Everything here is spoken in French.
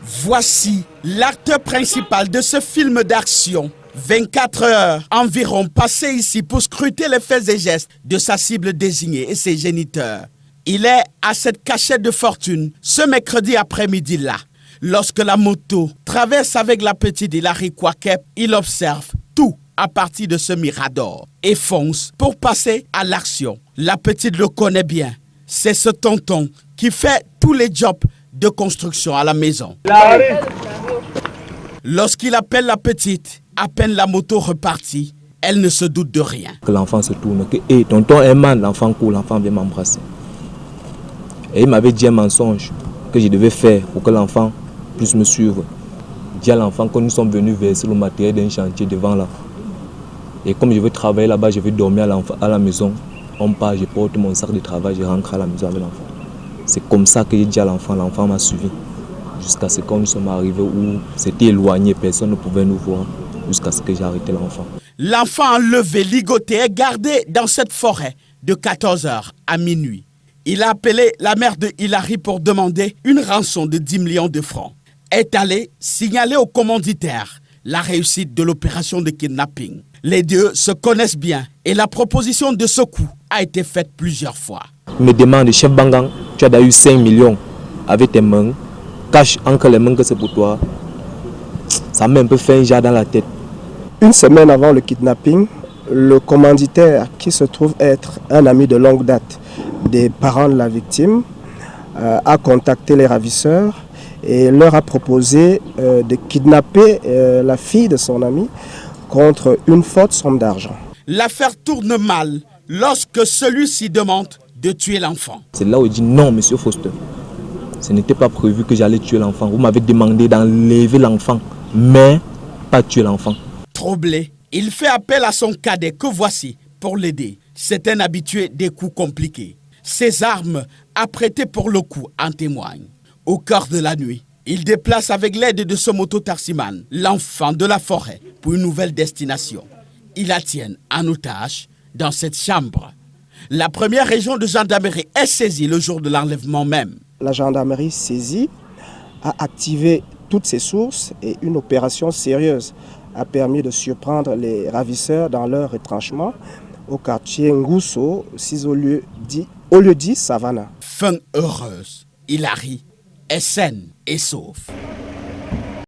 Voici l'acteur principal de ce film d'action. 24 heures environ passées ici pour scruter les faits et gestes de sa cible désignée et ses géniteurs. Il est à cette cachette de fortune ce mercredi après-midi-là. Lorsque la moto traverse avec la petite Hilary Kouakep, il observe tout à partir de ce mirador et fonce pour passer à l'action. La petite le connaît bien. C'est ce tonton qui fait tous les jobs de construction à la maison. Lorsqu'il appelle la petite, à peine la moto repartie, elle ne se doute de rien. Que l'enfant se tourne, que hey, tonton est mal, l'enfant court, l'enfant vient m'embrasser. Et il m'avait dit un mensonge que je devais faire pour que l'enfant puisse me suivre. Il dit à l'enfant que nous sommes venus verser le matériel d'un chantier devant là. Et comme je veux travailler là-bas, je vais dormir à la maison. On part, je porte mon sac de travail, je rentre à la maison avec l'enfant. C'est comme ça que j'ai dit à l'enfant, l'enfant m'a suivi. Jusqu'à ce qu'on nous sommes arrivés où c'était éloigné, personne ne pouvait nous voir. Jusqu'à ce que j'ai arrêté l'enfant. L'enfant enlevé, ligoté et gardé dans cette forêt de 14h à minuit. Il a appelé la mère de Hilary pour demander une rançon de 10 millions de francs. Est allé signaler au commanditaire la réussite de l'opération de kidnapping. Les deux se connaissent bien et la proposition de ce coup a été faite plusieurs fois. Il me demande, chef Bangang, tu as eu 5 millions avec tes mains, cache entre les mains que c'est pour toi. Ça m'a un peu fait un jar dans la tête. Une semaine avant le kidnapping, le commanditaire, qui se trouve être un ami de longue date des parents de la victime, a contacté les ravisseurs et leur a proposé de kidnapper la fille de son ami contre une forte somme d'argent. L'affaire tourne mal lorsque celui-ci demande de tuer l'enfant. C'est là où il dit non, monsieur Foster. Ce n'était pas prévu que j'allais tuer l'enfant. Vous m'avez demandé d'enlever l'enfant, mais pas tuer l'enfant. Troublé, il fait appel à son cadet que voici pour l'aider. C'est un habitué des coups compliqués. Ses armes apprêtées pour le coup en témoignent. Au cœur de la nuit, il déplace avec l'aide de ce moto-taximan l'enfant de la forêt pour une nouvelle destination. Il la tient en otage dans cette chambre. La première région de gendarmerie est saisie le jour de l'enlèvement même. La gendarmerie saisie a activé toutes ses sources et une opération sérieuse a permis de surprendre les ravisseurs dans leur retranchement au quartier Ngousso, 6 au lieu dit Savannah. Fin heureuse, Hilary est saine et sauve.